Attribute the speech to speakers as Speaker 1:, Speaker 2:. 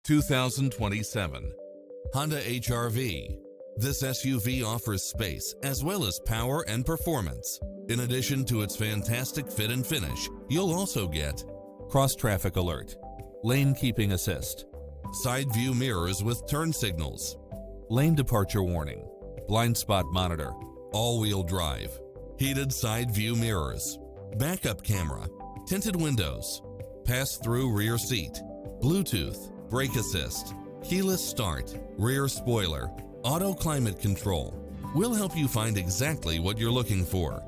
Speaker 1: 2027 Honda HR-V. This SUV offers space as well as power and performance. In addition to its fantastic fit and finish, you'll also get cross-traffic alert, lane keeping assist, side view mirrors with turn signals, lane departure warning, blind spot monitor, all-wheel drive, heated side view mirrors, backup camera, tinted windows, pass-through rear seat, Bluetooth, brake assist, keyless start, rear spoiler, auto climate control. We'll help you find exactly what you're looking for.